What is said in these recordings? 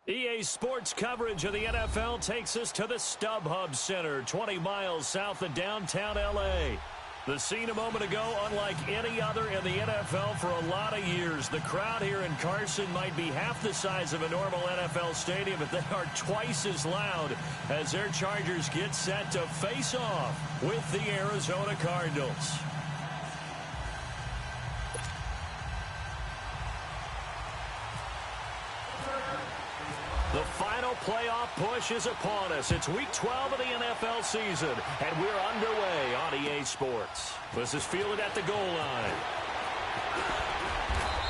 EA Sports coverage of the NFL takes us to the StubHub Center, 20 miles south of downtown L.A. The scene a moment ago, unlike any other in the NFL for a lot of years. The crowd here in Carson might be half the size of a normal NFL stadium, but they are twice as loud as their Chargers get set to face off with the Arizona Cardinals. The final playoff push is upon us. It's week 12 of the NFL season, and we're underway on EA Sports. This is fielded at the goal line.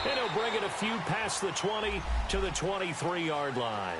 And he'll bring it a few past the 20 to the 23-yard line.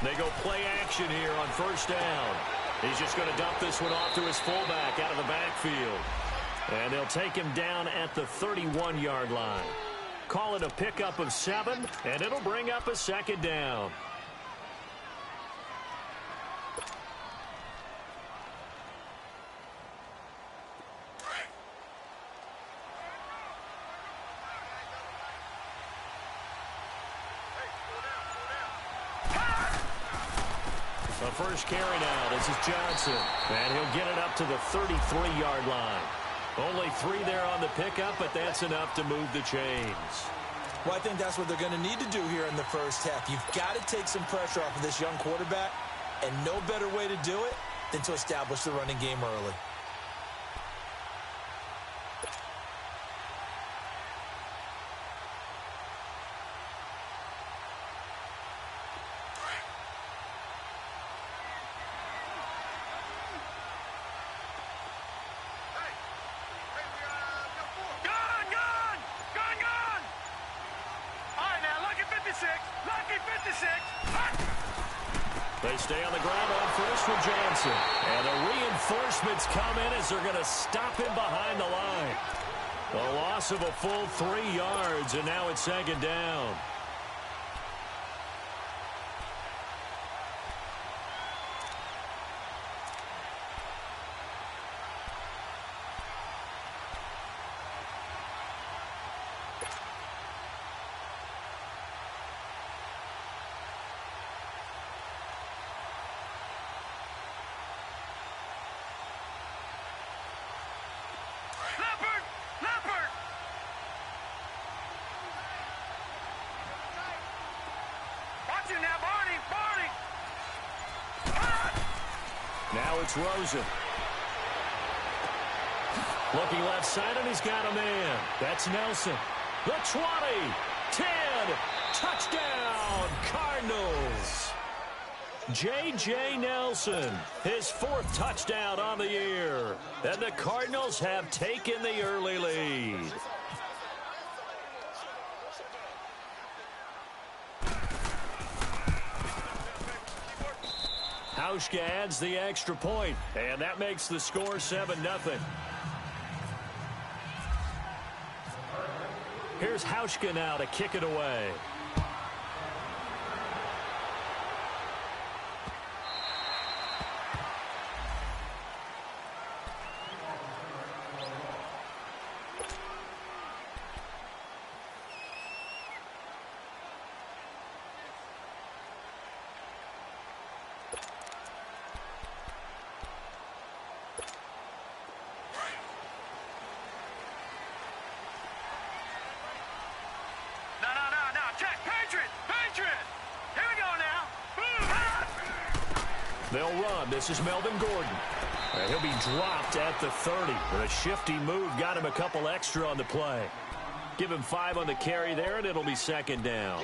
They go play action here on first down. He's just going to dump this one off to his fullback out of the backfield. And they'll take him down at the 31-yard line. Call it a pickup of 7, and it'll bring up a second down. The first carry now, this is Johnson. And he'll get it up to the 33-yard line. Only 3 there on the pickup, but that's enough to move the chains. Well, I think that's what they're going to need to do here in the first half. You've got to take some pressure off of this young quarterback, and no better way to do it than to establish the running game early. They stay on the ground on first with Johnson. And the reinforcements come in as they're going to stop him behind the line. A loss of a full 3 yards, and now it's second down. Now it's Rosen. Looking left side, and he's got a man. That's Nelson. The 20, 10, touchdown, Cardinals. J.J. Nelson, his 4th touchdown on the year. And the Cardinals have taken the early lead. Hauschka adds the extra point, and that makes the score 7-0. Here's Hauschka now to kick it away. They'll run. This is Melvin Gordon. And he'll be dropped at the 30. But a shifty move got him a couple extra on the play. Give him 5 on the carry there, and it'll be second down.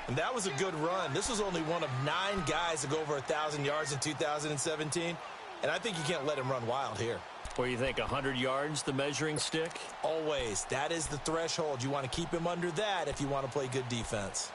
And that was a good run. This was only one of 9 guys to go over 1,000 yards in 2017. And I think you can't let him run wild here. What do you think, 100 yards, the measuring stick? Always. That is the threshold. You want to keep him under that if you want to play good defense.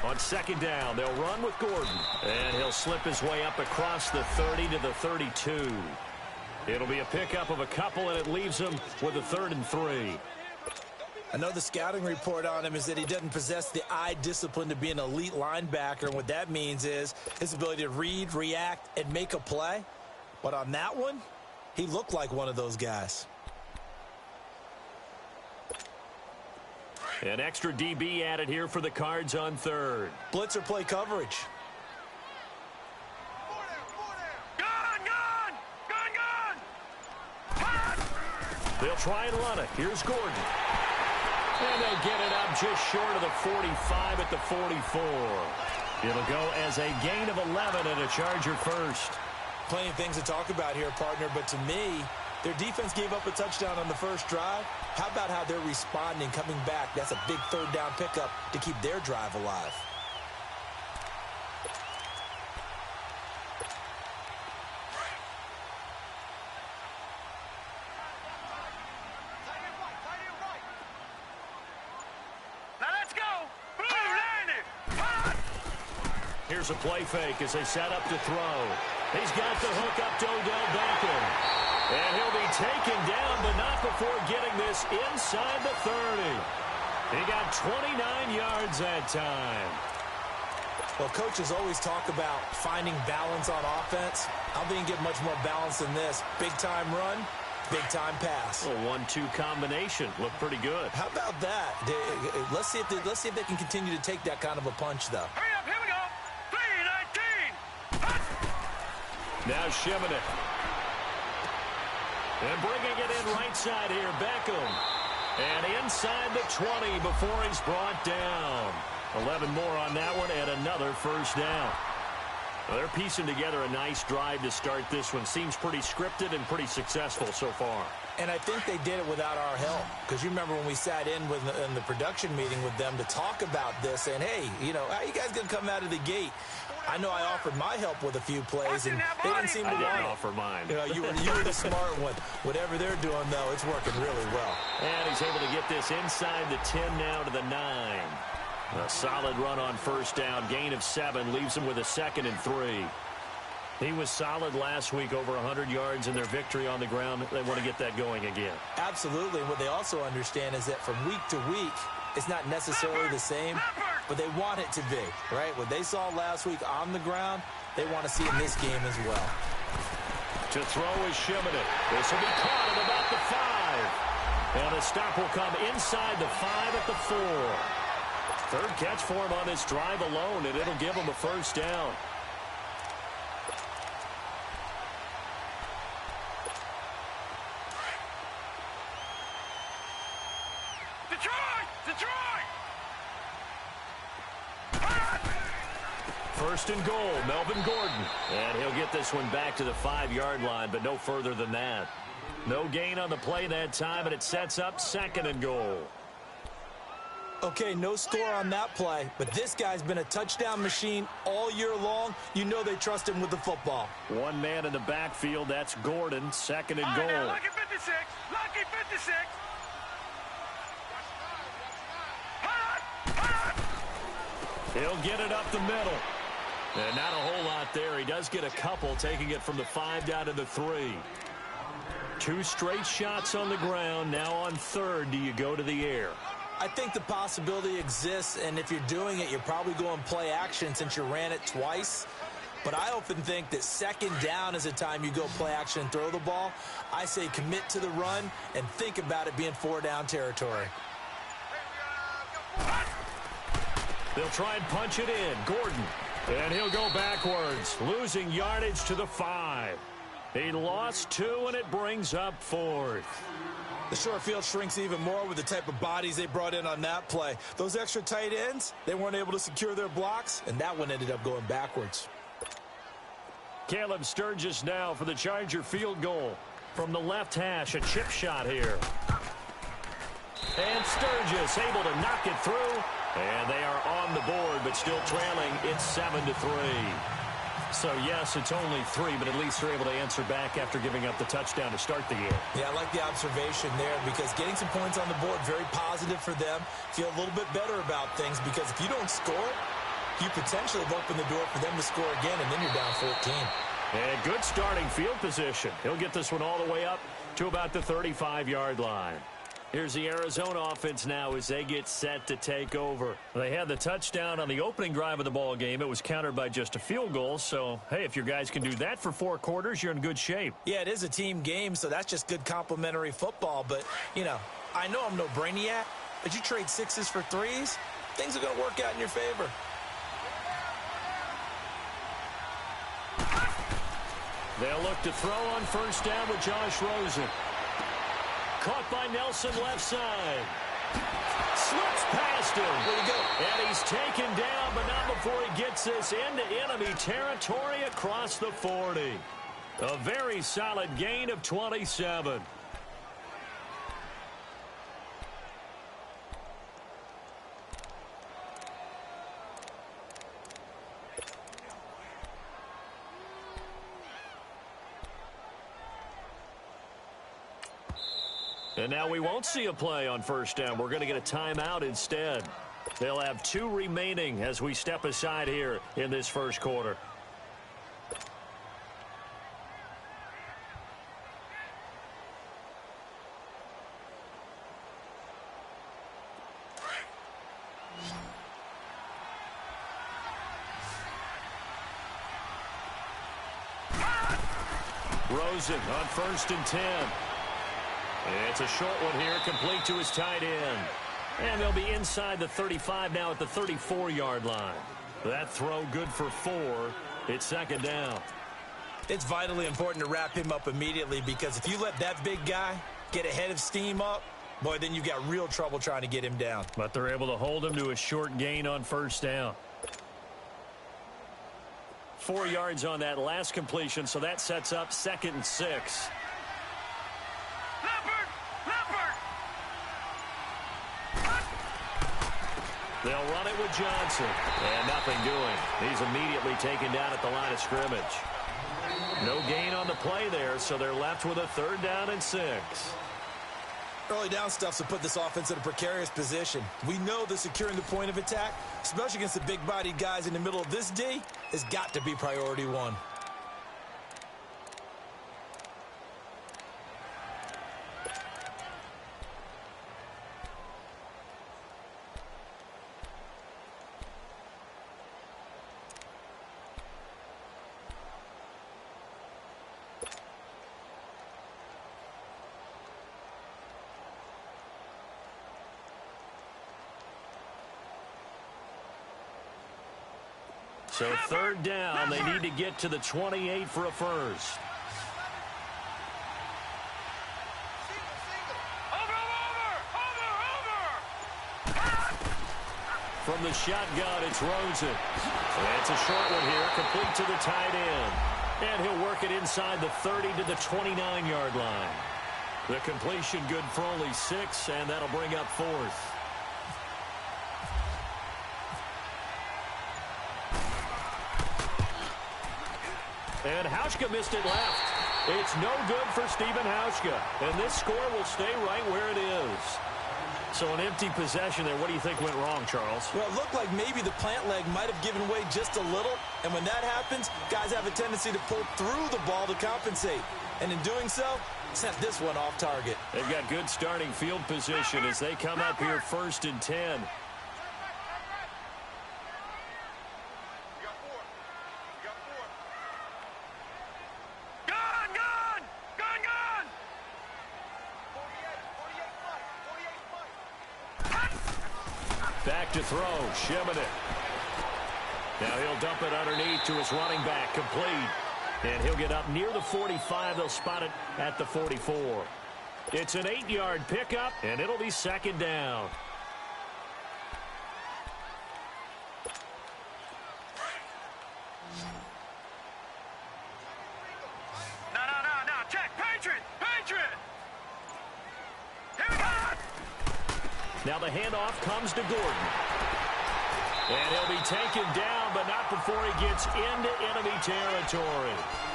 On second down, they'll run with Gordon. And he'll slip his way up across the 30 to the 32. It'll be a pickup of a couple, and it leaves him with a 3rd and 3. I know the scouting report on him is that he doesn't possess the eye discipline to be an elite linebacker. And what that means is his ability to read, react, and make a play. But on that one, he looked like one of those guys. An extra DB added here for the Cards on 3rd. Blitzer play coverage. They'll try and run it. Here's Gordon. And they'll get it up just short of the 45 at the 44. It'll go as a gain of 11 and a Charger first. Plenty of things to talk about here, partner, but to me, their defense gave up a touchdown on the first drive. How about how they're responding, coming back? That's a big 3rd down pickup to keep their drive alive. Now let's go. Here's a play fake as they set up to throw. He's got the hook up to Odell Beckham. And he'll be taken down, but not before getting this inside the 30. He got 29 yards that time. Well, coaches always talk about finding balance on offense. I don't think you get much more balance than this. Big-time run, big-time pass. A 1-2 combination. Looked pretty good. How about that? Let's see if they can continue to take that kind of a punch, though. Hurry up, here we go. 3-19. Now Shimon. And bringing it in right side here, Beckham. And inside the 20 before he's brought down. 11 more on that one and another first down. Well, they're piecing together a nice drive to start this one. Seems pretty scripted and pretty successful so far. And I think they did it without our help. Because you remember when we sat in the production meeting with them to talk about this, saying, hey, you know, how you guys going to come out of the gate? I know I offered my help with a few plays, and they didn't seem to want it. I didn't offer mine. You know, you were the smart one. Whatever they're doing, though, it's working really well. And he's able to get this inside the 10 now to the 9. A solid run on first down. Gain of 7 leaves him with a 2nd and 3. He was solid last week, over 100 yards in their victory on the ground. They want to get that going again. Absolutely. What they also understand is that from week to week, it's not necessarily the same, but they want it to be, right? What they saw last week on the ground, they want to see in this game as well. To throw is Shimon. This will be caught at about the 5. And a stop will come inside the 5 at the 4. Third catch for him on this drive alone, and it'll give him a first down. First and goal, Melvin Gordon. And he'll get this one back to the 5-yard line, but no further than that. No gain on the play that time, and it sets up 2nd and goal. Okay, no score on that play, but this guy's been a touchdown machine all year long. You know they trust him with the football. One man in the backfield, that's Gordon, 2nd and goal. Now, lucky 56, lucky 56. He'll get it up the middle. And not a whole lot there. He does get a couple, taking it from the 5 down to the 3. 2 straight shots on the ground. Now on 3rd, do you go to the air? I think the possibility exists, and if you're doing it, you're probably going play action since you ran it twice. But I often think that 2nd down is a time you go play action and throw the ball. I say commit to the run and think about it being 4-down territory. They'll try and punch it in. Gordon. And he'll go backwards, losing yardage to the 5. He lost 2, and it brings up 4th. The short field shrinks even more with the type of bodies they brought in on that play. Those extra tight ends, they weren't able to secure their blocks, and that one ended up going backwards. Caleb Sturgis now for the Charger field goal. From the left hash, a chip shot here. And Sturgis able to knock it through. And they are on the board, but still trailing. It's 7-3. So, yes, it's only 3, but at least they're able to answer back after giving up the touchdown to start the game. Yeah, I like the observation there because getting some points on the board, very positive for them. Feel a little bit better about things because if you don't score, you potentially have opened the door for them to score again, and then you're down 14. And good starting field position. He'll get this one all the way up to about the 35-yard line. Here's the Arizona offense now as they get set to take over. They had the touchdown on the opening drive of the ball game. It was countered by just a field goal. So, hey, if your guys can do that for 4 quarters, you're in good shape. Yeah, it is a team game, so that's just good complimentary football. But, you know, I know I'm no brainiac, but you trade 6s for 3s, things are going to work out in your favor. They'll look to throw on first down with Josh Rosen. Caught by Nelson left side. Slips past him. Where'd he go? And he's taken down, but not before he gets this into enemy territory across the 40. A very solid gain of 27. And now we won't see a play on first down. We're going to get a timeout instead. They'll have 2 remaining as we step aside here in this first quarter. Rosen on first and 10. It's a short one here, complete to his tight end. And they'll be inside the 35 now at the 34-yard line. That throw good for 4. It's second down. It's vitally important to wrap him up immediately because if you let that big guy get ahead of steam up, boy, then you've got real trouble trying to get him down. But they're able to hold him to a short gain on first down. 4 yards on that last completion, so that sets up 2nd and 6. They'll run it with Johnson. And nothing doing. He's immediately taken down at the line of scrimmage. No gain on the play there, so they're left with a 3rd down and 6. Early down stuff to put this offense in a precarious position. We know that securing the point of attack, especially against the big-bodied guys in the middle of this D, has got to be priority 1. So 3rd down, they need to get to the 28 for a first. From the shotgun, it's Rosen. That's a short one here, complete to the tight end. And he'll work it inside the 30 to the 29-yard line. The completion good for only 6, and that'll bring up 4th. And Hauschka missed it left. It's no good for Stephen Hauschka. And this score will stay right where it is. So an empty possession there. What do you think went wrong, Charles? Well, it looked like maybe the plant leg might have given way just a little. And when that happens, guys have a tendency to pull through the ball to compensate. And in doing so, sent this one off target. They've got good starting field position as they come up here 1st and 10. Back to throw, Shimon it. Now he'll dump it underneath to his running back, complete. And he'll get up near the 45. They'll spot it at the 44. It's an 8-yard pickup, and it'll be 2nd down. Now the handoff comes to Gordon. And he'll be taken down, but not before he gets into enemy territory.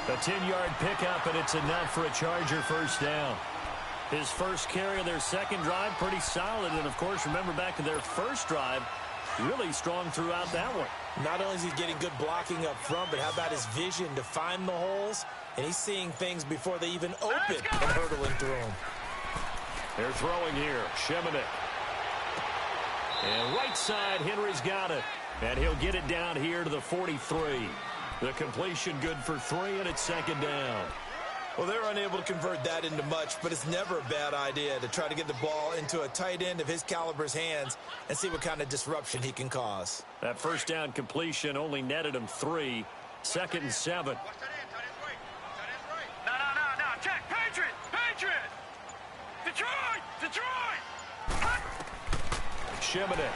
A 10-yard pickup, and it's enough for a Charger first down. His first carry of their second drive, pretty solid. And, of course, remember back to their first drive, really strong throughout that one. Not only is he getting good blocking up front, but how about his vision to find the holes? And he's seeing things before they even open and hurdling through them. They're throwing here. Shemanek. And right side, Henry's got it. And he'll get it down here to the 43. The completion good for 3, and it's second down. Well, they're unable to convert that into much, but it's never a bad idea to try to get the ball into a tight end of his caliber's hands and see what kind of disruption he can cause. That first down completion only netted him 3. Second and 7. No. Check. Patriot. Detroit. Shemanek.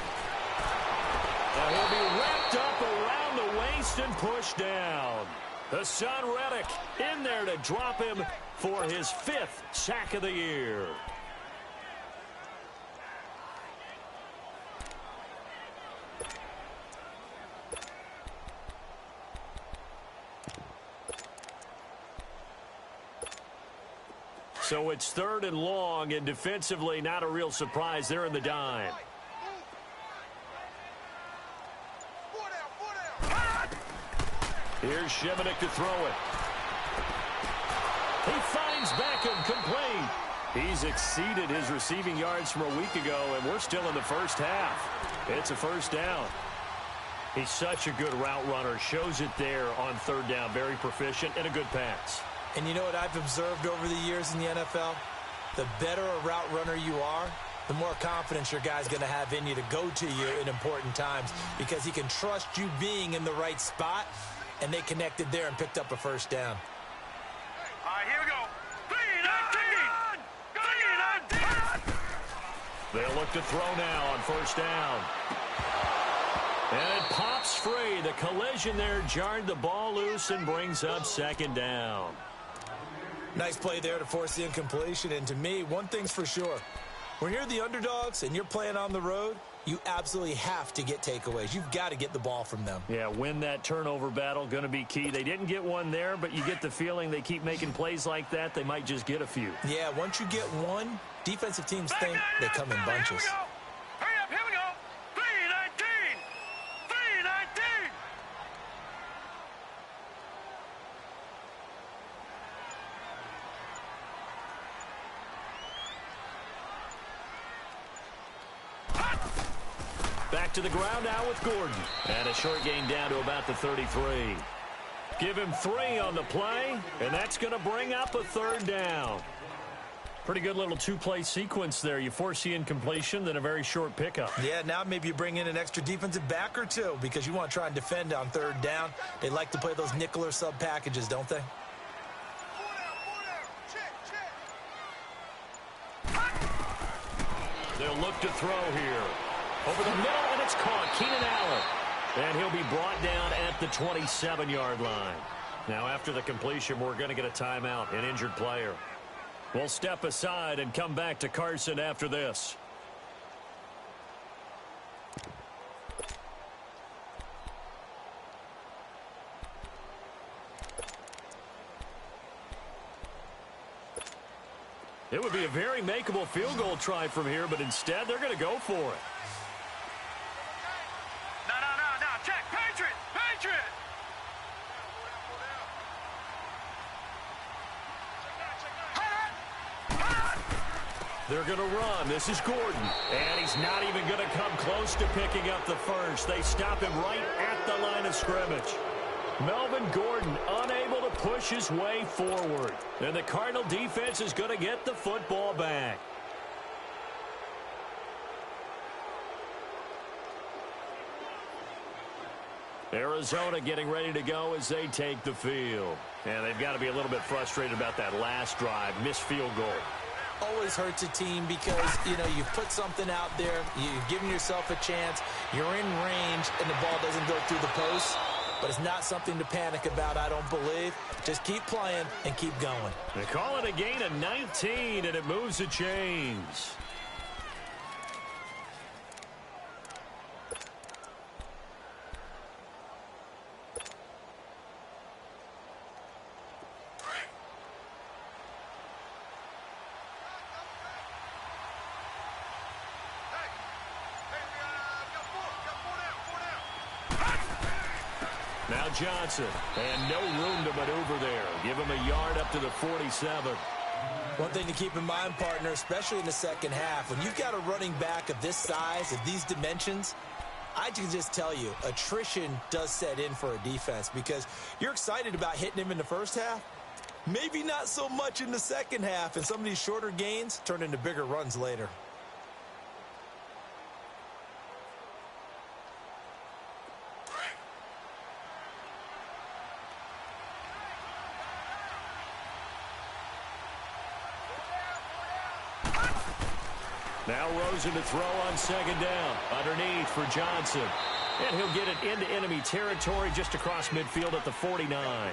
And he'll be wrapped up around the waist and pushed down. Hassan Reddick in there to drop him for his 5th sack of the year. So it's 3rd and long, and defensively not a real surprise. They're in the dime. Here's Shemanek to throw it. He finds Beckham complete. He's exceeded his receiving yards from a week ago, and we're still in the first half. It's a first down. He's such a good route runner. Shows it there on 3rd down. Very proficient and a good pass. And you know what I've observed over the years in the NFL? The better a route runner you are, the more confidence your guy's going to have in you to go to you in important times because he can trust you being in the right spot, and they connected there and picked up a first down. All right, here we go. 3-19. They'll look to throw now on first down. And it pops free. The collision there jarred the ball loose and brings up second down. Nice play there to force the incompletion. And to me, one thing's for sure. When you're the underdogs and you're playing on the road, you absolutely have to get takeaways. You've got to get the ball from them. Yeah, win that turnover battle, going to be key. They didn't get one there, but you get the feeling they keep making plays like that, they might just get a few. Yeah, once you get one, defensive teams think they come in bunches. Hurry up, here we go. 3-19. Back to the ground now with Gordon. And a short gain down to about the 33. Give him 3 on the play, and that's going to bring up a 3rd down. Pretty good little 2-play sequence there. You force the incompletion, then a very short pickup. Yeah, now maybe you bring in an extra defensive back or 2 because you want to try and defend on 3rd down. They like to play those nickel or sub packages, don't they? They'll look to throw here. Over the middle, and it's caught. Keenan Allen. And he'll be brought down at the 27-yard line. Now, after the completion, we're going to get a timeout, an injured player. We'll step aside and come back to Carson after this. It would be a very makeable field goal try from here, but instead they're going to go for it. No. Check. Patriot. They're going to run. This is Gordon. And he's not even going to come close to picking up the first. They stop him right at the line of scrimmage. Melvin Gordon unable to push his way forward. And the Cardinal defense is going to get the football back. Arizona getting ready to go as they take the field. And they've got to be a little bit frustrated about that last drive. Missed field goal. Always hurts a team because, you know, you've put something out there, you've given yourself a chance, you're in range, and the ball doesn't go through the post. But it's not something to panic about, I don't believe. Just keep playing and keep going. They call it a gain of 19, and it moves the chains. Now Johnson. And no room to maneuver there. Give him a yard up to the 47. One thing to keep in mind, partner, especially in the second half, when you've got a running back of this size, of these dimensions, I can just tell you, attrition does set in for a defense because you're excited about hitting him in the first half. Maybe not so much in the second half, and some of these shorter gains turn into bigger runs later. Now Rosen to throw on second down. Underneath for Johnson. And he'll get it into enemy territory just across midfield at the 49.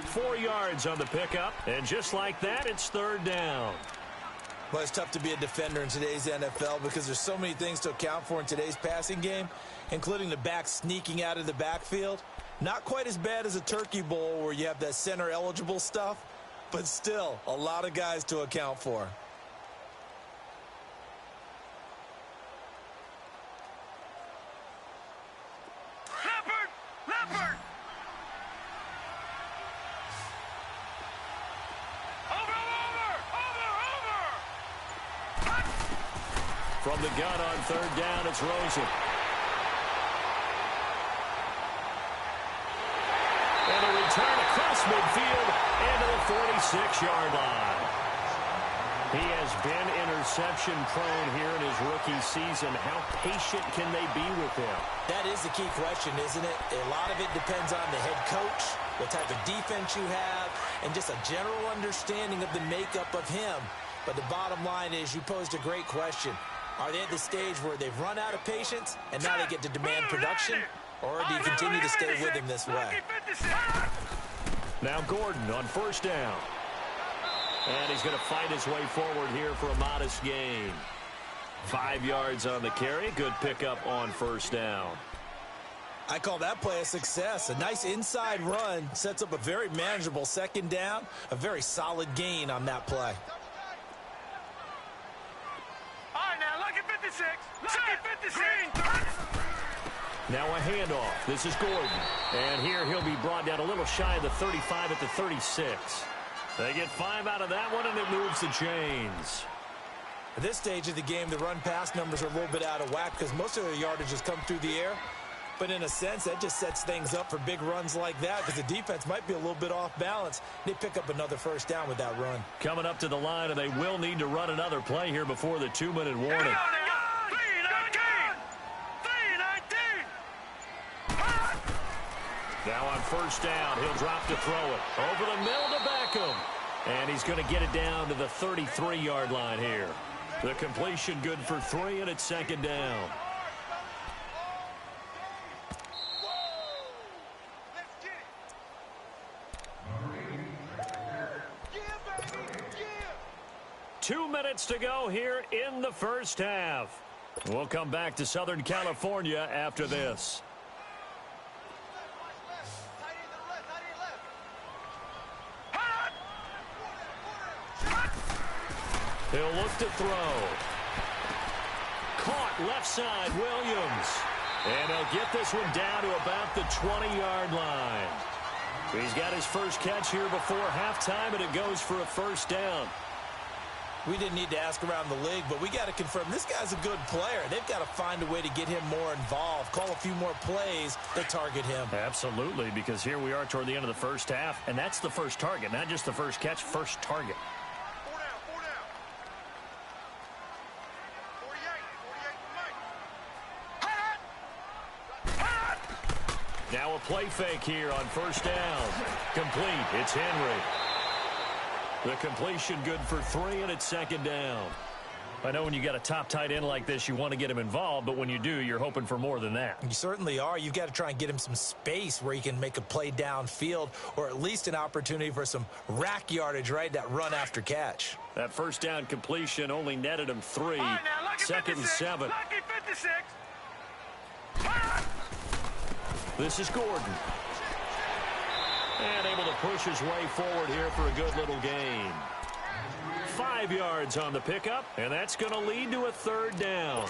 4 yards on the pickup. And just like that, it's third down. Well, it's tough to be a defender in today's NFL because there's so many things to account for in today's passing game, including the back sneaking out of the backfield. Not quite as bad as a turkey bowl where you have that center-eligible stuff, but still a lot of guys to account for. From the gun on third down, it's Rosen. And a return across midfield and to the 46-yard line. He has been interception-prone here in his rookie season. How patient can they be with him? That is the key question, isn't it? A lot of it depends on the head coach, what type of defense you have, and just a general understanding of the makeup of him. But the bottom line is you posed a great question. Are they at the stage where they've run out of patience and now they get to demand production? Or do you continue to stay with him this way? Now Gordon on first down. And he's going to fight his way forward here for a modest gain. 5 yards on the carry. Good pickup on first down. I call that play a success. A nice inside run sets up a very manageable second down. A very solid gain on that play. Now a handoff. This is Gordon. And here he'll be brought down a little shy of the 35 at the 36. They get 5 out of that one, and it moves the chains. At this stage of the game, the run-pass numbers are a little bit out of whack because most of their yardage has come through the air. But in a sense, that just sets things up for big runs like that because the defense might be a little bit off balance. They pick up another first down with that run. Coming up to the line, and they will need to run another play here before the 2-minute warning. Now on first down, he'll drop to throw it. Over the middle to Beckham. And he's going to get it down to the 33-yard line here. The completion good for 3, and it's second down. Two minutes to go here in the first half. We'll come back to Southern California after this. He'll look to throw. Caught left side, Williams. And he'll get this one down to about the 20-yard line. He's got his first catch here before halftime, and it goes for a first down. We didn't need to ask around the league, but we got to confirm this guy's a good player. They've got to find a way to get him more involved, call a few more plays that target him. Absolutely, because here we are toward the end of the first half, and that's the first target, not just the first catch, first target. Now a play fake here on first down. Complete. It's Henry. The completion good for 3, and it's second down. I know when you got a top tight end like this, you want to get him involved, but when you do, you're hoping for more than that. You certainly are. You've got to try and get him some space where he can make a play downfield, or at least an opportunity for some rack yardage, right? That run after catch. That first down completion only netted him 3. Right, now, second and 7. Lucky 56. This is Gordon. And able to push his way forward here for a good little gain. 5 yards on the pickup, and that's going to lead to a third down.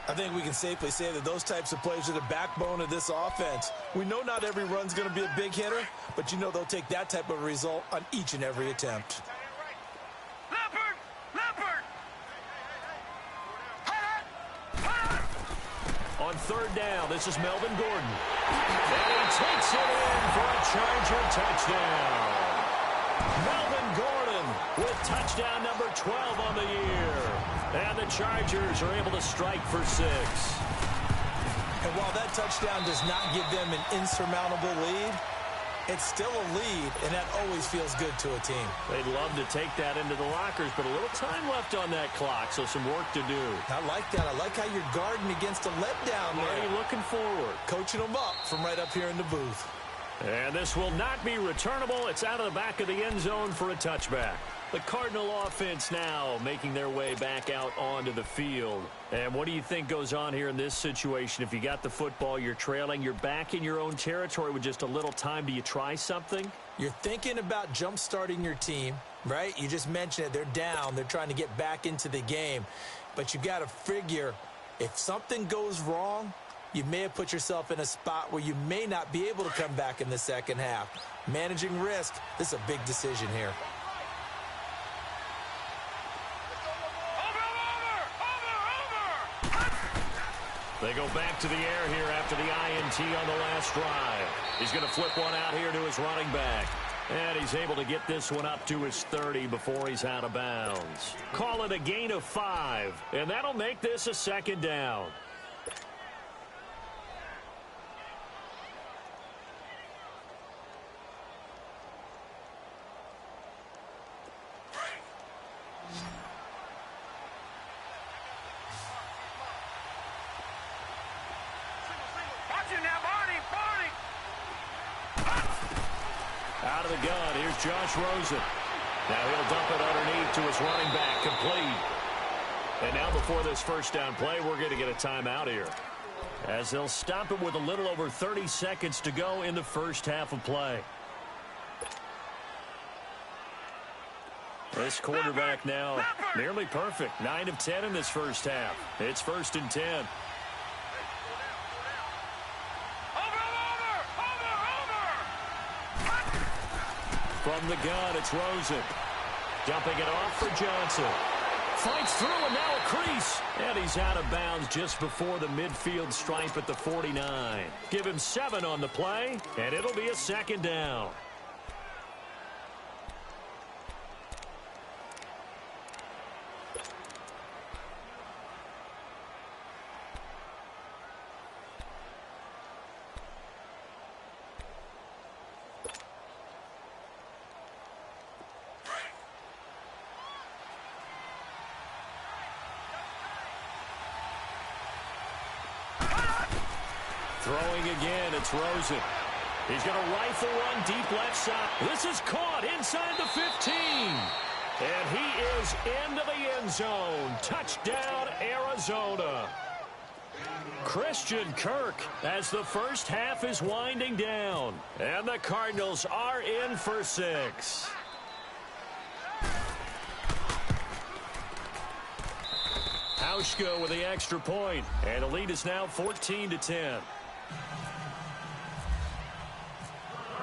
I think we can safely say that those types of plays are the backbone of this offense. We know not every run's going to be a big hitter, but you know they'll take that type of result on each and every attempt. On third down, this is Melvin Gordon. And he takes it in for a Charger touchdown. Melvin Gordon with touchdown number 12 on the year. And the Chargers are able to strike for 6. And while that touchdown does not give them an insurmountable lead, it's still a lead, and that always feels good to a team. They'd love to take that into the lockers, but a little time left on that clock, so some work to do. I like that. I like how you're guarding against a letdown there. Already looking forward. Coaching them up from right up here in the booth. And this will not be returnable. It's out of the back of the end zone for a touchback. The Cardinal offense now making their way back out onto the field. And what do you think goes on here in this situation? If you got the football, you're trailing, you're back in your own territory with just a little time. Do you try something? You're thinking about jump-starting your team, right? You just mentioned it. They're down. They're trying to get back into the game. But you got to figure if something goes wrong, you may have put yourself in a spot where you may not be able to come back in the second half. Managing risk, this is a big decision here. They go back to the air here after the INT on the last drive. He's going to flip one out here to his running back. And he's able to get this one up to his 30 before he's out of bounds. Call it a gain of 5, and that'll make this a second down. Out of the gun, here's Josh Rosen. Now he'll dump it underneath to his running back, complete. And now before this first down play, we're going to get a timeout here, as they'll stop it with a little over 30 seconds to go in the first half of play. This quarterback now nearly perfect. 9 of 10 in this first half. It's 1st and 10. From the gun, it's Rosen. Dumping it off for Johnson. Fights through, and now a crease. And he's out of bounds just before the midfield stripe at the 49. Give him 7 on the play, and it'll be a second down. Throwing again, it's Rosen. He's going to rifle one deep left side. This is caught inside the 15. And he is into the end zone. Touchdown, Arizona. Christian Kirk as the first half is winding down. And the Cardinals are in for 6. Hauschka with the extra point. And the lead is now 14-10.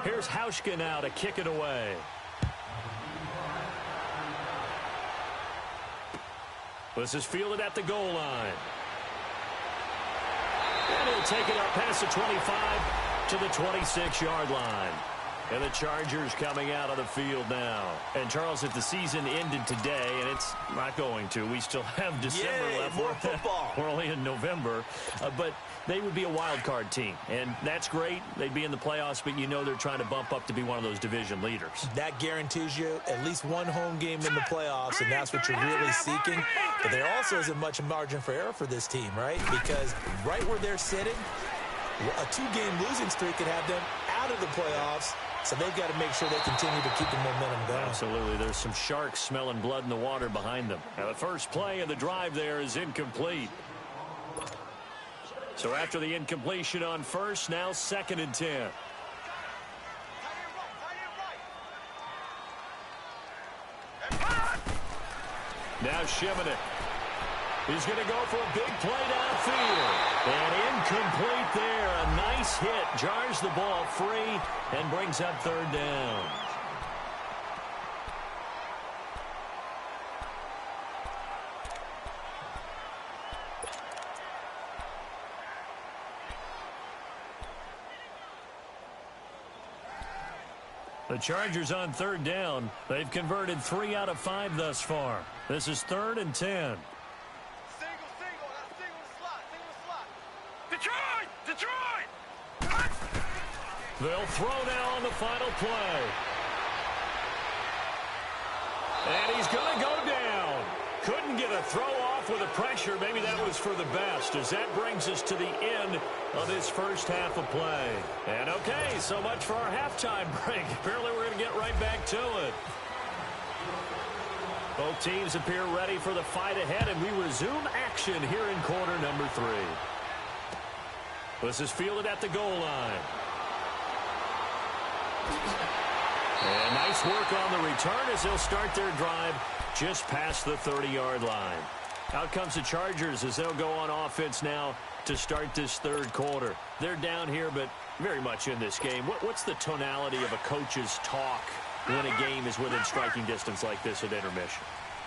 Here's Hauschka now to kick it away. This is fielded at the goal line. And he'll take it up past the 25 to the 26-yard line. And the Chargers coming out of the field now. And, Charles, if the season ended today, and it's not going to, we still have December left. More football. We're only in November. But they would be a wild card team. And that's great. They'd be in the playoffs, but you know they're trying to bump up to be one of those division leaders. That guarantees you at least one home game in the playoffs, and that's what you're really seeking. But there also isn't much margin for error for this team, right? Because right where they're sitting, a 2-game losing streak could have them out of the playoffs. So they've got to make sure they continue to keep the momentum going. Absolutely. There's some sharks smelling blood in the water behind them. Now the first play of the drive there is incomplete. So after the incompletion on first, now 2nd and 10. Now Shimonek. He's going to go for a big play downfield. And incomplete there. A nice hit. Jars the ball free and brings up third down. The Chargers on third down. They've converted 3 out of 5 thus far. This is 3rd and 10. Detroit! They'll throw now on the final play. And he's going to go down. Couldn't get a throw off with the pressure. Maybe that was for the best, as that brings us to the end of this first half of play. And okay, so much for our halftime break. Apparently we're going to get right back to it. Both teams appear ready for the fight ahead, and we resume action here in quarter number 3. This is fielded at the goal line. And nice work on the return as they'll start their drive just past the 30-yard line. Out comes the Chargers as they'll go on offense now to start this third quarter. They're down here, but very much in this game. What's the tonality of a coach's talk when a game is within striking distance like this at intermission?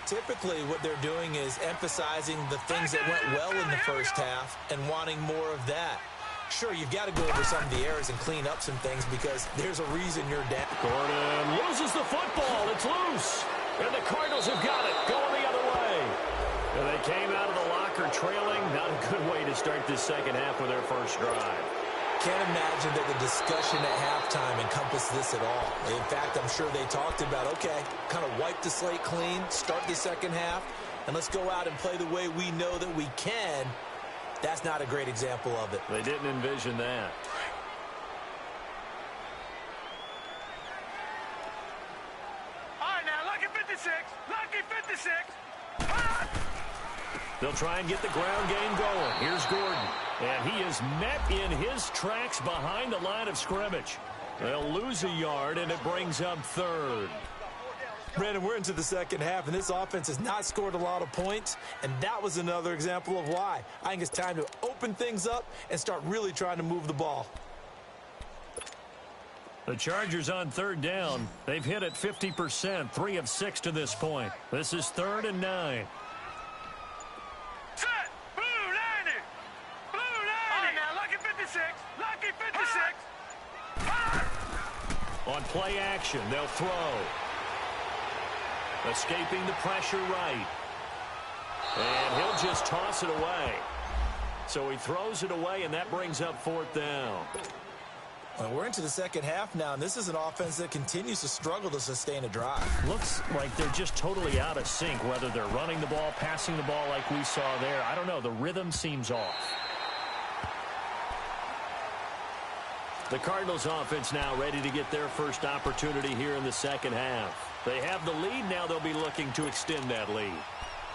Typically, what they're doing is emphasizing the things that went well in the first half and wanting more of that. Sure, you've got to go over some of the errors and clean up some things because there's a reason you're down. Gordon loses the football. It's loose. And the Cardinals have got it, going the other way. And they came out of the locker trailing. Not a good way to start this second half with their first drive. Can't imagine that the discussion at halftime encompassed this at all. In fact, I'm sure they talked about, okay, kind of wipe the slate clean, start the second half, and let's go out and play the way we know that we can. That's not a great example of it. They didn't envision that. All right, now, lucky 56. Lucky 56. They'll try and get the ground game going. Here's Gordon. And he is met in his tracks behind the line of scrimmage. They'll lose a yard, and it brings up third. Brandon, we're into the second half, and this offense has not scored a lot of points, and that was another example of why. I think it's time to open things up and start really trying to move the ball. The Chargers on third down. They've hit it 50%, 3 of 6 to this point. This is 3rd and 9. Set. Blue 90. Blue 90. All right, now, lucky 56. Lucky 56. On play action, they'll throw. Escaping the pressure right. And he'll just toss it away. So he throws it away, and that brings up 4th down. Well, we're into the second half now, and this is an offense that continues to struggle to sustain a drive. Looks like they're just totally out of sync, whether they're running the ball, passing the ball like we saw there. I don't know. The rhythm seems off. The Cardinals offense now ready to get their first opportunity here in the second half. They have the lead. Now they'll be looking to extend that lead.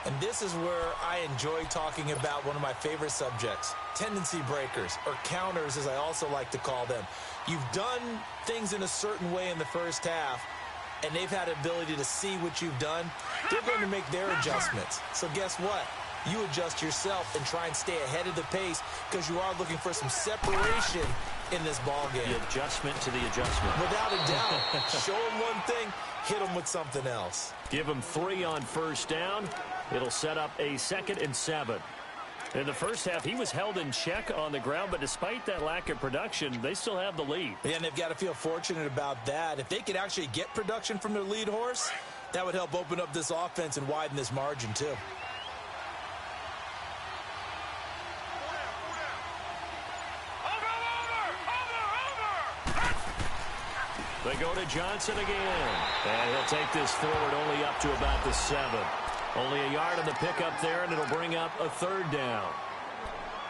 And this is where I enjoy talking about one of my favorite subjects, tendency breakers, or counters as I also like to call them. You've done things in a certain way in the first half, and they've had the ability to see what you've done. They're going to make their adjustments. So guess what? You adjust yourself and try and stay ahead of the pace because you are looking for some separation in this ball game. The adjustment to the adjustment. Without a doubt. Show them one thing, hit them with something else. Give them 3 on first down. It'll set up a 2nd and 7. In the first half, he was held in check on the ground, but despite that lack of production, they still have the lead. Yeah, and they've got to feel fortunate about that. If they could actually get production from their lead horse, that would help open up this offense and widen this margin, too. They go to Johnson again. And he'll take this forward only up to about the 7. Only a yard on the pickup there, and it'll bring up a 3rd down.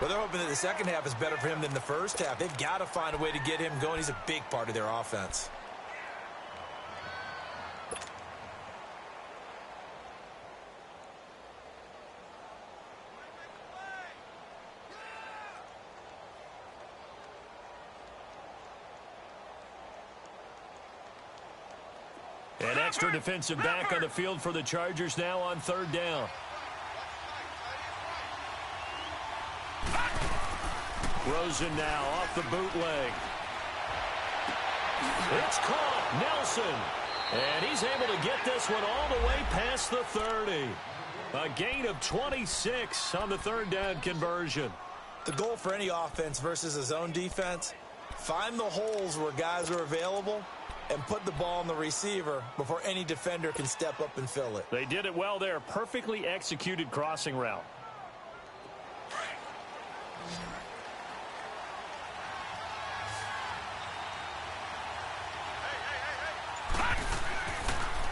Well, they're hoping that the second half is better for him than the first half. They've got to find a way to get him going. He's a big part of their offense. An extra defensive back on the field for the Chargers now on 3rd down. Rosen now off the bootleg. It's caught. Nelson. And he's able to get this one all the way past the 30. A gain of 26 on the third down conversion. The goal for any offense versus a zone defense, find the holes where guys are available and put the ball on the receiver before any defender can step up and fill it. They did it well there. Perfectly executed crossing route.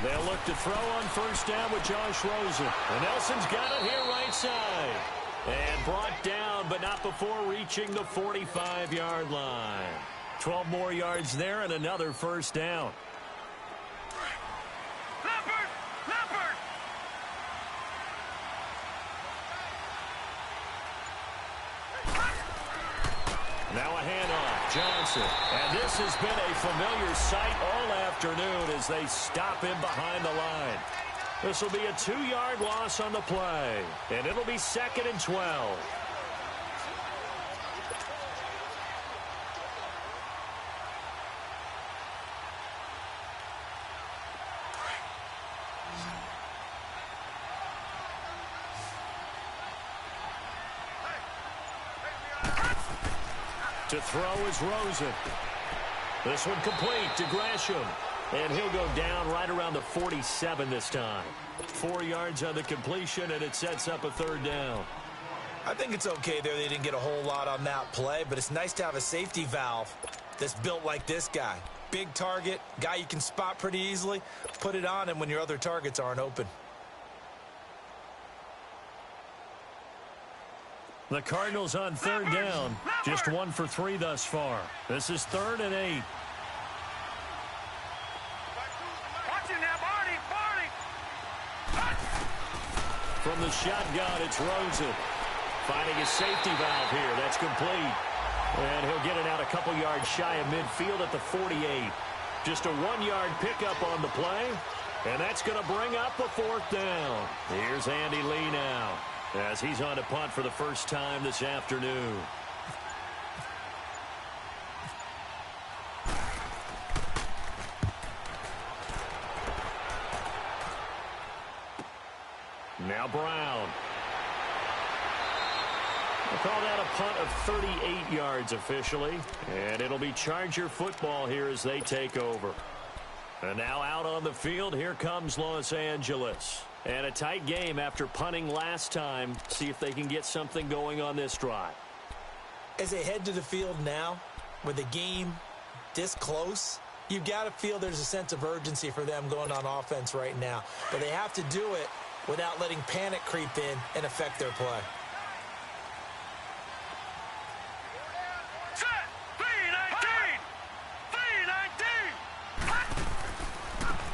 They'll look to throw on first down with Josh Rosen. And Nelson's got it here right side. And brought down, but not before reaching the 45-yard line. 12 more yards there and another first down. Leopard! Now a handoff. Johnson. And this has been a familiar sight all afternoon as they stop him behind the line. This will be a 2-yard loss on the play. And it'll be 2nd and 12. To throw is Rosen. This one complete to Gresham. And he'll go down right around the 47 this time. 4 yards on the completion, and it sets up a third down. I think it's okay there. They didn't get a whole lot on that play, but it's nice to have a safety valve that's built like this guy. Big target, guy you can spot pretty easily. Put it on him when your other targets aren't open. The Cardinals on third down. Just 1 for 3 thus far. This is 3rd and 8. Watch it now, Barney! From the shotgun, it's Rosen. Finding his safety valve here. That's complete. And he'll get it out a couple yards shy of midfield at the 48. Just a 1-yard pickup on the play. And that's going to bring up the 4th down. Here's Andy Lee now, as he's on to punt for the first time this afternoon. Now Brown. We'll call that a punt of 38 yards officially. And it'll be Charger football here as they take over. And now out on the field, here comes Los Angeles. And a tight game after punting last time. See if they can get something going on this drive. As they head to the field now, with the game this close, you've got to feel there's a sense of urgency for them going on offense right now. But they have to do it without letting panic creep in and affect their play. Set! 3-19!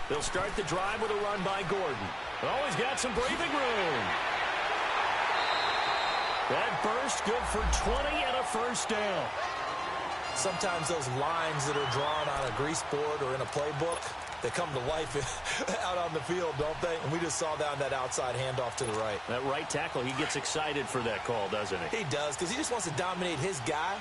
They'll start the drive with a run by Gordon. Oh, he's got some breathing room. That burst good for 20 and a first down. Sometimes those lines that are drawn on a grease board or in a playbook, they come to life out on the field, don't they? And we just saw that on that outside handoff to the right. That right tackle, he gets excited for that call, doesn't he? He does, because he just wants to dominate his guy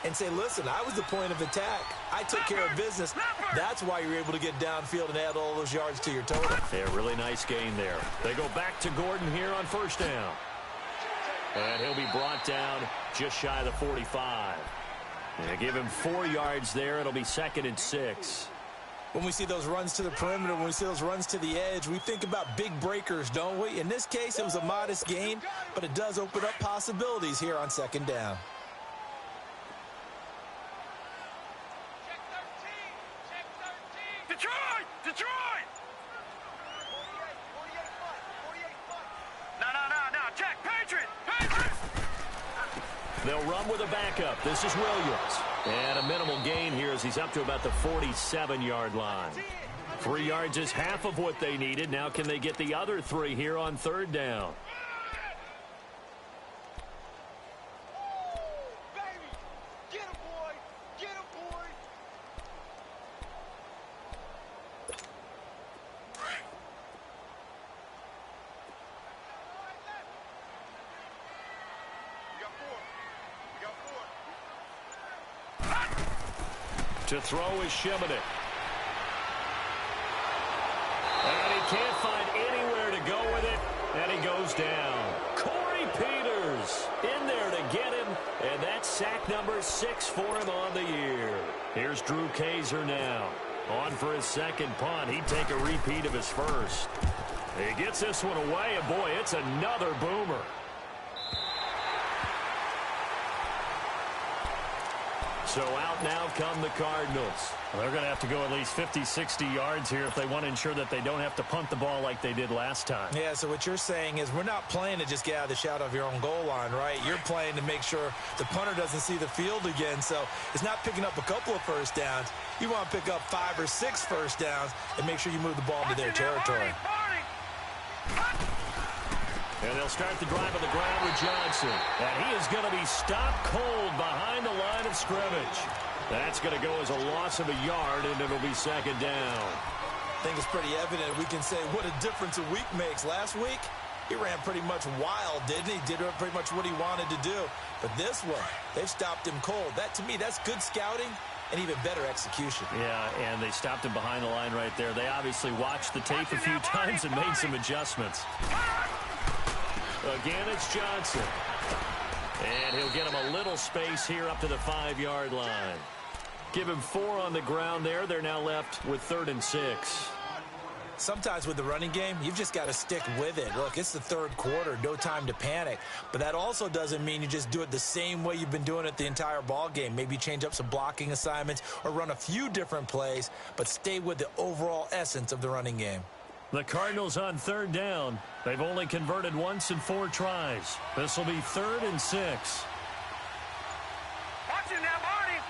and say, listen, I was the point of attack. I took care of business. That's why you're able to get downfield and add all those yards to your total. Yeah, really nice gain there. They go back to Gordon here on first down. And he'll be brought down just shy of the 45. And give him 4 yards there. It'll be 2nd and 6. When we see those runs to the perimeter, when we see those runs to the edge, we think about big breakers, don't we? In this case, it was a modest gain, but it does open up possibilities here on 2nd down. Detroit! No, Jack, Patriot! They'll run with a backup. This is Williams. And a minimal gain here as he's up to about the 47-yard line. 3 yards is half of what they needed. Now can they get the other 3 here on third down? To throw is Shimonik. And he can't find anywhere to go with it, and he goes down. Corey Peters in there to get him, and that's sack number 6 for him on the year. Here's Drew Kaiser now. On for his second punt. He'd take a repeat of his first. He gets this one away, and boy, it's another boomer. So out now come the Cardinals. Well, they're going to have to go at least 50, 60 yards here if they want to ensure that they don't have to punt the ball like they did last time. Yeah, so what you're saying is we're not playing to just get out of the shadow of your own goal line, right? You're playing to make sure the punter doesn't see the field again. So it's not picking up a couple of first downs. You want to pick up 5 or 6 first downs and make sure you move the ball into their territory. And they'll start the drive on the ground with Johnson. And he is going to be stopped cold behind the line of scrimmage. That's going to go as a loss of a yard, and it'll be second down. I think it's pretty evident. We can say what a difference a week makes. Last week, he ran pretty much wild, didn't he? Did pretty much what he wanted to do. But this one, they've stopped him cold. That, to me, that's good scouting and even better execution. Yeah, and they stopped him behind the line right there. They obviously watched the tape a few times and made some adjustments. Again, it's Johnson. And he'll get him a little space here up to the 5-yard line. Give him 4 on the ground there. They're now left with 3rd and 6. Sometimes with the running game, you've just got to stick with it. Look, it's the 3rd quarter, no time to panic. But that also doesn't mean you just do it the same way you've been doing it the entire ball game. Maybe change up some blocking assignments or run a few different plays, but stay with the overall essence of the running game. The Cardinals on 3rd down. They've only converted once in 4 tries. This will be 3rd and 6. Watch it now, Barney.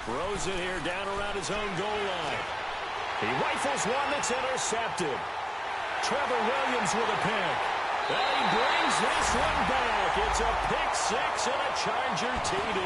Rosen here down around his own goal line. He rifles one that's intercepted. Trevor Williams with a pick. And he brings this one back. It's a pick 6 and a Charger TD.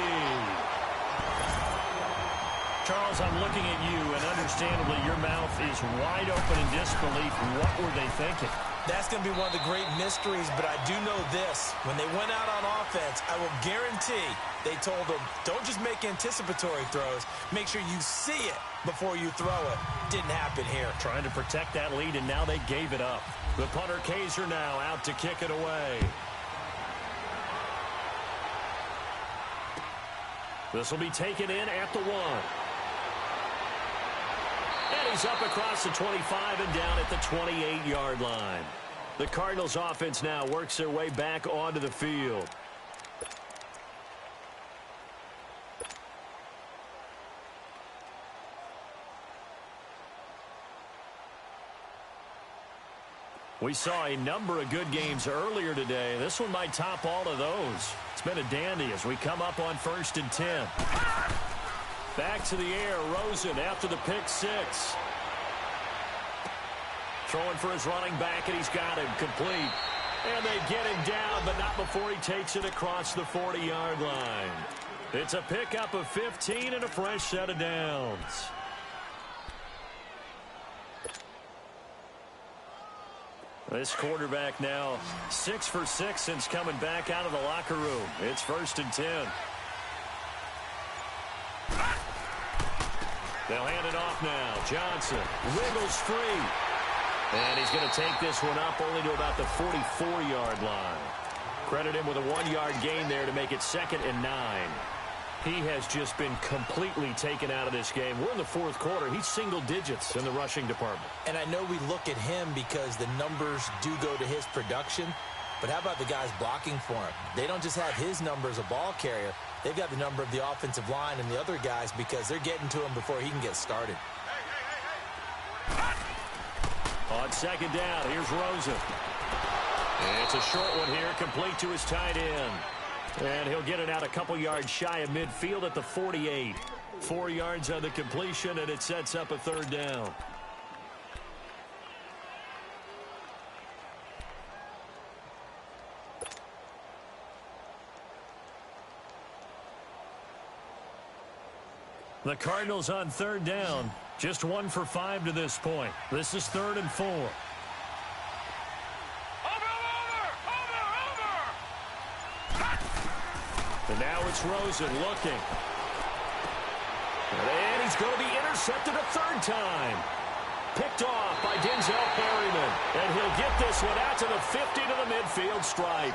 Charles, I'm looking at you, and understandably your mouth is wide open in disbelief. What were they thinking? That's going to be one of the great mysteries, but I do know this. When they went out on offense, I will guarantee they told them, don't just make anticipatory throws. Make sure you see it before you throw it. Didn't happen here. Trying to protect that lead, and now they gave it up. The punter Kaiser now out to kick it away. This will be taken in at the 1. And he's up across the 25 and down at the 28-yard line. The Cardinals offense now works their way back onto the field. We saw a number of good games earlier today. This one might top all of those. It's been a dandy as we come up on 1st and 10. Back to the air, Rosen after the pick 6. Throwing for his running back, and he's got him complete. And they get him down, but not before he takes it across the 40-yard line. It's a pickup of 15 and a fresh set of downs. This quarterback now 6 for 6 since coming back out of the locker room. It's 1st and 10. They'll hand it off now. Johnson wiggles free. And he's going to take this one up only to about the 44-yard line. Credit him with a 1-yard gain there to make it 2nd and 9. He has just been completely taken out of this game. We're in the 4th quarter. He's single digits in the rushing department. And I know we look at him because the numbers do go to his production. But how about the guys blocking for him? They don't just have his number as a ball carrier. They've got the number of the offensive line and the other guys because they're getting to him before he can get started. On 2nd down, here's Rosen. It's a short one here, complete to his tight end. And he'll get it out a couple yards shy of midfield at the 48. 4 yards on the completion, and it sets up a 3rd down. The Cardinals on 3rd down. Just 1 for 5 to this point. This is 3rd and 4. Over! And now it's Rosen looking. And he's going to be intercepted a third time. Picked off by Denzel Perryman. And he'll get this one out to the 50 to the midfield stripe.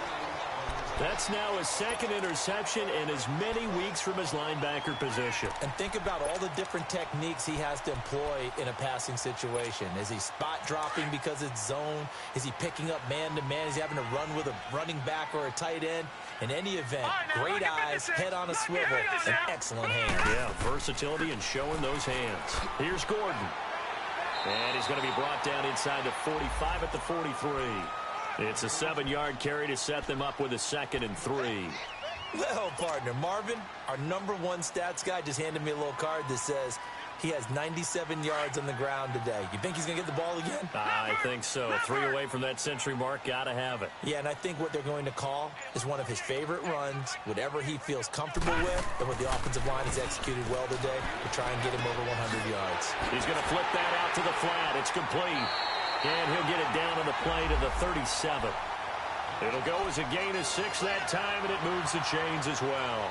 That's now his second interception in as many weeks from his linebacker position. And think about all the different techniques he has to employ in a passing situation. Is he spot dropping because it's zone? Is he picking up man-to-man? Is he having to run with a running back or a tight end? In any event, great eyes, head on a swivel, and excellent hands. Yeah, versatility and showing those hands. Here's Gordon. And he's going to be brought down inside the 45 at the 43. It's a 7-yard carry to set them up with a 2nd and 3. Well, partner, Marvin, our #1 stats guy just handed me a little card that says he has 97 yards on the ground today. You think he's going to get the ball again? I think so. 3 away from that century mark. Got to have it. Yeah, and I think what they're going to call is one of his favorite runs, whatever he feels comfortable with, and what the offensive line has executed well today to try and get him over 100 yards. He's going to flip that out to the flat. It's complete. And he'll get it down on the play to the 37. It'll go as a gain of 6 that time, and it moves the chains as well.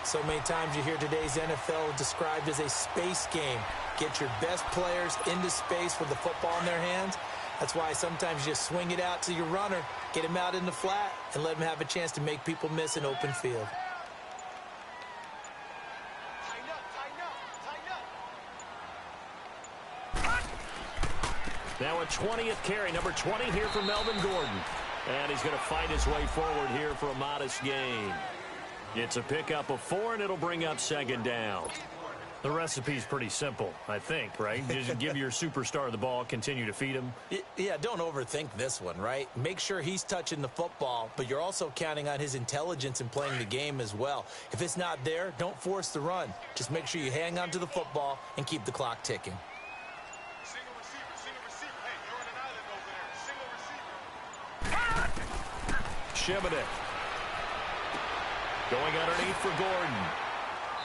So many times you hear today's NFL described as a space game. Get your best players into space with the football in their hands. That's why sometimes you just swing it out to your runner, get him out in the flat, and let him have a chance to make people miss an open field. Now a 20th carry, number 20 here for Melvin Gordon. And he's going to fight his way forward here for a modest gain. It's a pickup of 4, and it'll bring up 2nd down. The recipe's pretty simple, I think, right? Just give your superstar the ball, continue to feed him. Yeah, don't overthink this one, right? Make sure he's touching the football, but you're also counting on his intelligence in playing the game as well. If it's not there, don't force the run. Just make sure you hang on to the football and keep the clock ticking. Shimonick. Going underneath for Gordon.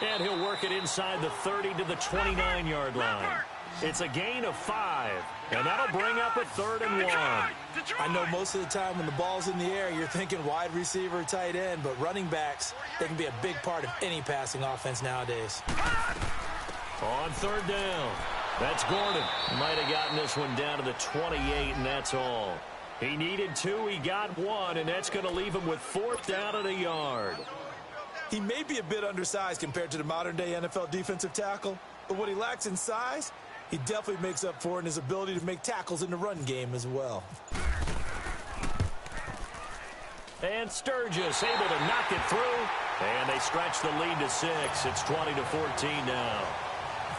And he'll work it inside the 30 to the 29-yard line. It's a gain of 5, and that'll bring up a 3rd and 1. I know most of the time when the ball's in the air, you're thinking wide receiver, tight end, but running backs, they can be a big part of any passing offense nowadays. On 3rd down, that's Gordon. Might have gotten this one down to the 28, and that's all. He needed 2, he got 1, and that's going to leave him with 4th down and a yard. He may be a bit undersized compared to the modern-day NFL defensive tackle, but what he lacks in size, he definitely makes up for in his ability to make tackles in the run game as well. And Sturgis able to knock it through, and they stretch the lead to 6. It's 20-14 now.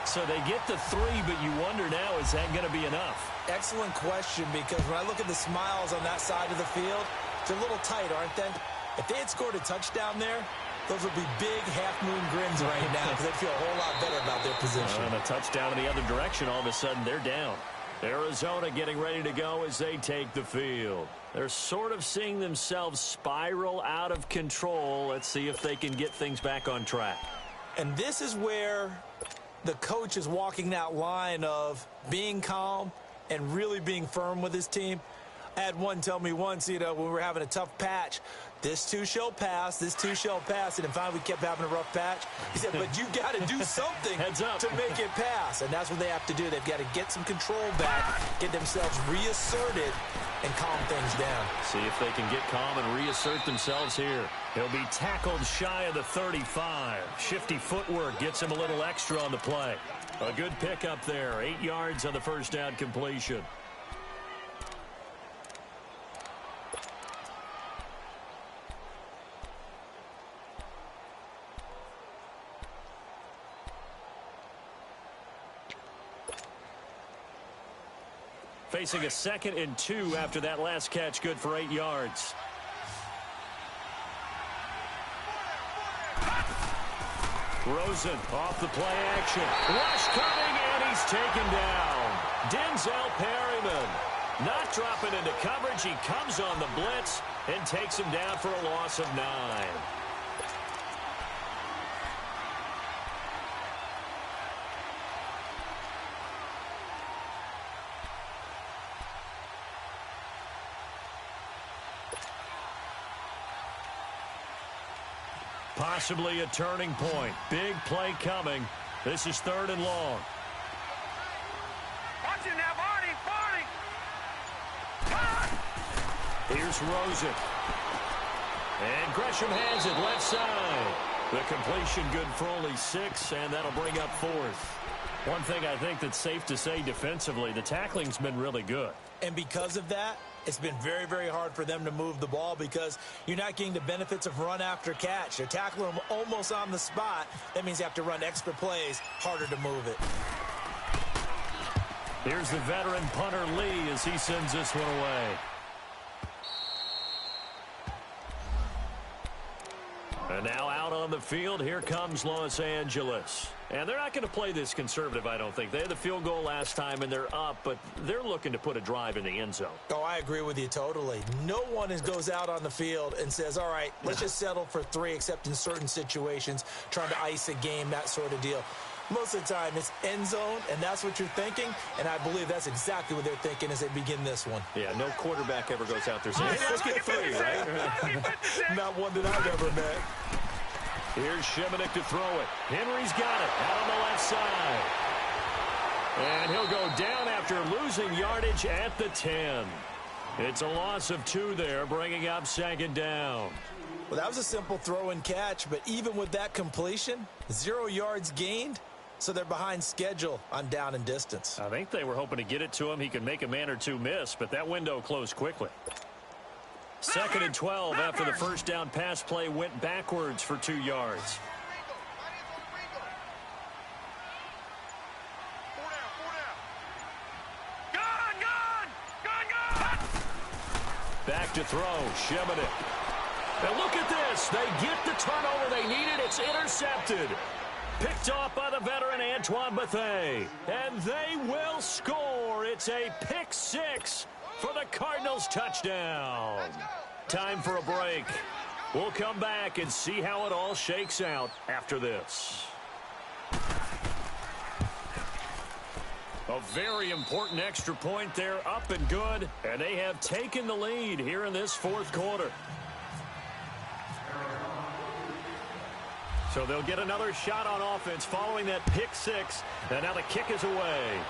So they get the 3, but you wonder now, is that going to be enough? Excellent question, because when I look at the smiles on that side of the field, they're a little tight, aren't they? If they had scored a touchdown there, those would be big half-moon grins right now because they'd feel a whole lot better about their position. And a touchdown in the other direction, all of a sudden they're down. Arizona getting ready to go as they take the field. They're sort of seeing themselves spiral out of control. Let's see if they can get things back on track. And this is where the coach is walking that line of being calm and really being firm with his team. I had one tell me once, when we were having a tough patch, this too shall pass, this too shall pass, and then finally we kept having a rough patch. He said, but you got to do something to make it pass, and that's what they have to do. They've got to get some control back, get themselves reasserted, and calm things down. See if they can get calm and reassert themselves here. He'll be tackled shy of the 35. Shifty footwork gets him a little extra on the play. A good pickup there, 8 yards on the first down completion. Facing a 2nd and 2 after that last catch, good for 8 yards. Rosen off the play action. Rush coming, and he's taken down. Denzel Perryman not dropping into coverage. He comes on the blitz and takes him down for a loss of 9. Possibly a turning point. Big play coming. This is 3rd and long. Watch it now, Barney. Here's Rosen. And Gresham has it left side. The completion good for only 6, and that'll bring up 4th. One thing I think that's safe to say defensively, the tackling's been really good. And because of that, it's been very, very hard for them to move the ball because you're not getting the benefits of run after catch. They're tackling them almost on the spot. That means you have to run extra plays, harder to move it. Here's the veteran punter Lee as he sends this one away. And now out on the field, here comes Los Angeles. And they're not going to play this conservative, I don't think. They had the field goal last time, and they're up, but they're looking to put a drive in the end zone. Oh, I agree with you totally. No one goes out on the field and says, all right, let's just settle for 3, except in certain situations, trying to ice a game, that sort of deal. Most of the time, it's end zone, and that's what you're thinking, and I believe that's exactly what they're thinking as they begin this one. Yeah, no quarterback ever goes out there saying, hey, let's get 3, right? Not one that I've ever met. Here's Shimonik to throw it. Henry's got it out on the left side. And he'll go down after losing yardage at the 10. It's a loss of 2 there, bringing up 2nd down. Well, that was a simple throw and catch, but even with that completion, 0 yards gained, so they're behind schedule on down and distance. I think they were hoping to get it to him. He could make a man or 2 miss, but that window closed quickly. 2nd and 12 after the first down pass play went backwards for 2 yards. Back to throw, Shimonik. And look at this. They get the turnover they needed. It's intercepted. Picked off by the veteran Antoine Bethea. And they will score. It's a pick 6 for the Cardinals touchdown. Time for a break. We'll come back and see how it all shakes out after this. A very important extra point there, up and good. And they have taken the lead here in this 4th quarter. So they'll get another shot on offense following that pick 6. And now the kick is away.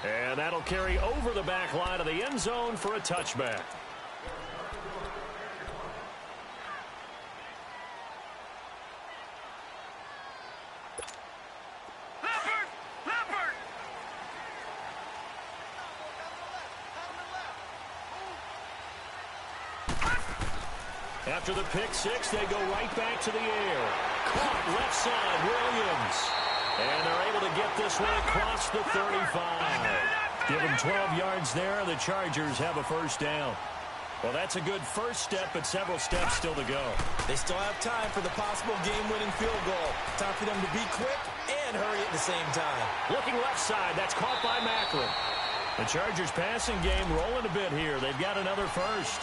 And that'll carry over the back line of the end zone for a touchback. Leopard! After the pick 6, they go right back to the air. Caught left side, Williams. And they're able to get this one across the 35. Give them 12 yards there. The Chargers have a first down. Well, that's a good first step, but several steps still to go. They still have time for the possible game-winning field goal. Time for them to be quick and hurry at the same time. Looking left side. That's caught by Macklin. The Chargers passing game rolling a bit here. They've got another first.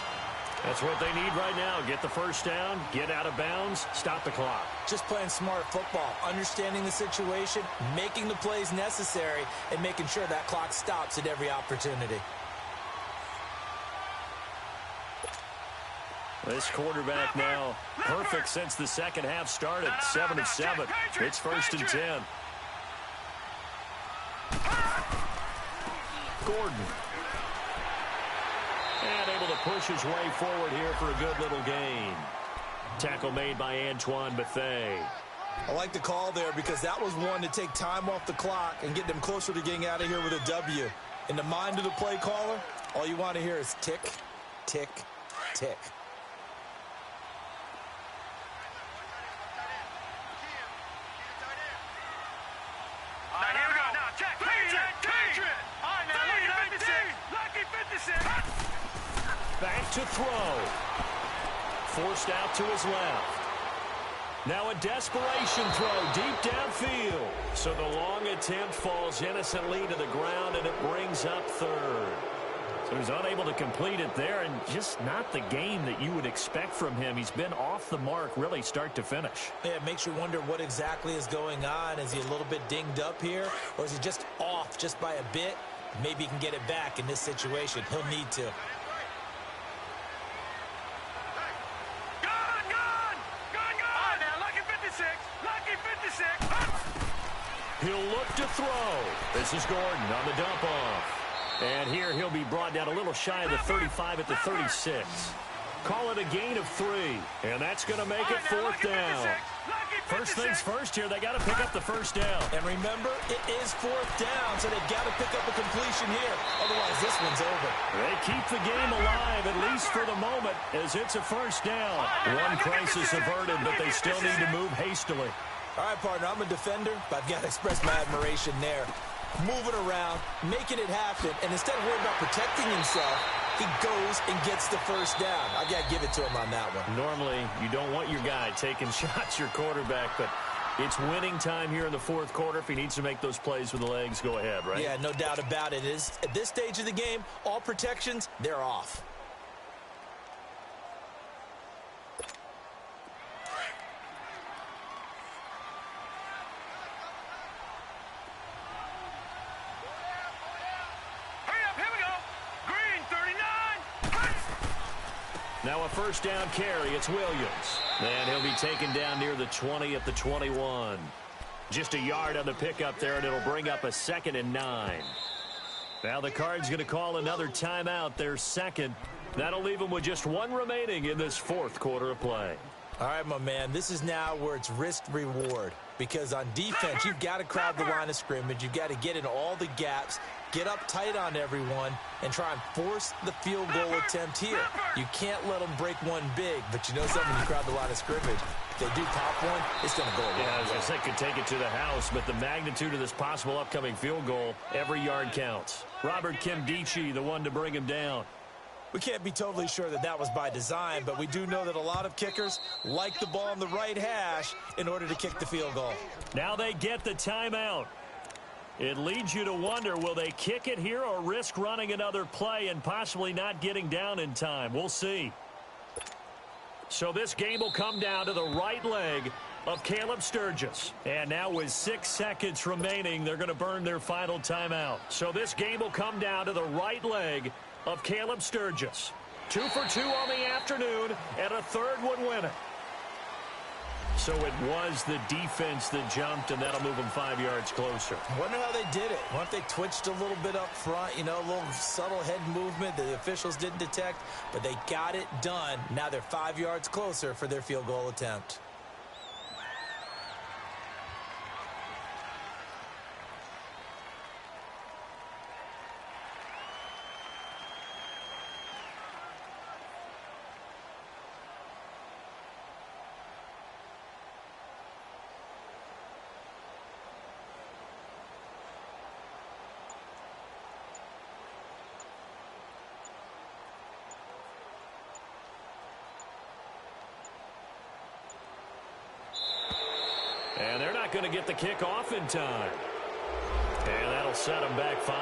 That's what they need right now. Get the first down, get out of bounds, stop the clock. Just playing smart football, understanding the situation, making the plays necessary, and making sure that clock stops at every opportunity. This quarterback now perfect since the second half started. 7 of 7. It's 1st and 10. Gordon. And able to push his way forward here for a good little gain. Tackle made by Antoine Bethea. I like the call there because that was one to take time off the clock and get them closer to getting out of here with a W. In the mind of the play caller, all you want to hear is tick, tick, tick. Back to throw. Forced out to his left. Now a desperation throw deep downfield. So the long attempt falls innocently to the ground, and it brings up 3rd. So he's unable to complete it there, and just not the game that you would expect from him. He's been off the mark really start to finish. Yeah, it makes you wonder what exactly is going on. Is he a little bit dinged up here, or is he just off just by a bit? Maybe he can get it back in this situation. He'll need to. Go! throw. This is Gordon on the dump off. And here he'll be brought down a little shy of the 35 at the 36. Call it a gain of 3. And that's going to make it 4th down. First things first here, they got to pick up the first down. And remember, it is 4th down, so they've got to pick up a completion here. Otherwise, this one's over. They keep the game alive, at least for the moment, as it's a first down. One crisis averted, but they still need to move hastily. All right, partner, I'm a defender, but I've got to express my admiration there. Moving around, making it happen, and instead of worrying about protecting himself, he goes and gets the first down. I've got to give it to him on that one. Normally, you don't want your guy taking shots, your quarterback, but it's winning time here in the 4th quarter. If he needs to make those plays with the legs, go ahead, right? Yeah, no doubt about it. At this stage of the game, all protections, they're off. Now a first down carry. It's Williams. And he'll be taken down near the 20 at the 21. Just a yard on the pickup there, and it'll bring up a 2nd and 9. Now the Cards going to call another timeout, their second. That'll leave them with just one remaining in this 4th quarter of play. All right, my man, this is now where it's risk-reward. Because on defense, you've got to crowd the line of scrimmage. You've got to get in all the gaps, get up tight on everyone, and try and force the field goal attempt here. You can't let them break one big, but you know something, you crowd the line of scrimmage. If they do pop one, it's going to go away. Yeah, I was going to say, could take it to the house, but the magnitude of this possible upcoming field goal, every yard counts. Robert Kimdichie, the one to bring him down. We can't be totally sure that that was by design, but we do know that a lot of kickers like the ball on the right hash in order to kick the field goal. Now they get the timeout. It leads you to wonder, will they kick it here or risk running another play and possibly not getting down in time? We'll see. So this game will come down to the right leg of Caleb Sturgis. And now with 6 seconds remaining, they're going to burn their final timeout. So this game will come down to the right leg of Caleb Sturgis. 2 for 2 on the afternoon, and a third would win it. So it was the defense that jumped, and that'll move them 5 yards closer. I wonder how they did it. What if they twitched a little bit up front, you know, a little subtle head movement that the officials didn't detect, but they got it done. Now they're 5 yards closer for their field goal attempt. And they're not going to get the kick off in time. And that'll set them back 5.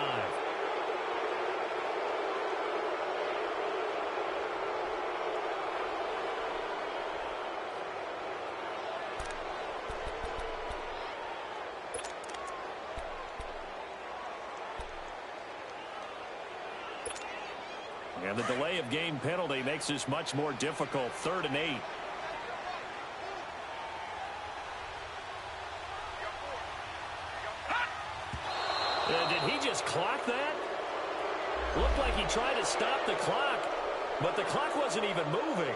And the delay of game penalty makes this much more difficult. 3rd and 8. Did he just clock that? Looked like he tried to stop the clock, but the clock wasn't even moving.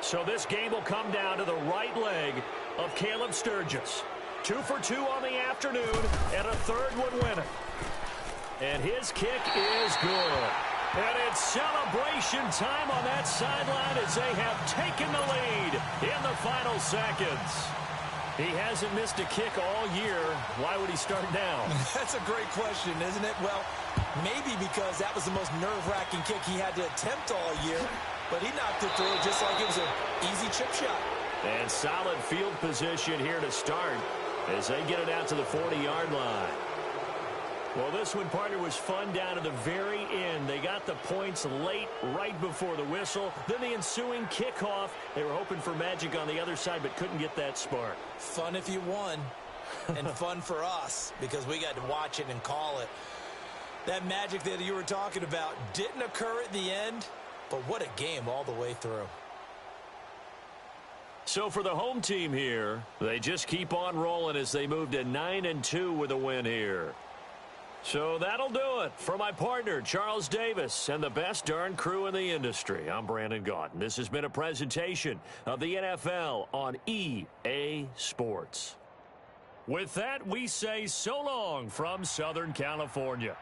So this game will come down to the right leg of Caleb Sturgis. 2 for 2 on the afternoon, and a third would win it. And his kick is good. And it's celebration time on that sideline as they have taken the lead in the final seconds. He hasn't missed a kick all year. Why would he start now? That's a great question, isn't it? Well, maybe because that was the most nerve-wracking kick he had to attempt all year, but he knocked it through just like it was an easy chip shot. And solid field position here to start as they get it out to the 40-yard line. Well, this one, partner, was fun down to the very end. They got the points late, right before the whistle. Then the ensuing kickoff. They were hoping for magic on the other side, but couldn't get that spark. Fun if you won, and fun for us, because we got to watch it and call it. That magic that you were talking about didn't occur at the end, but what a game all the way through. So for the home team here, they just keep on rolling as they move to 9-2 with a win here. So that'll do it. For my partner, Charles Davis, and the best darn crew in the industry, I'm Brandon Gaudin. This has been a presentation of the NFL on EA Sports. With that, we say so long from Southern California.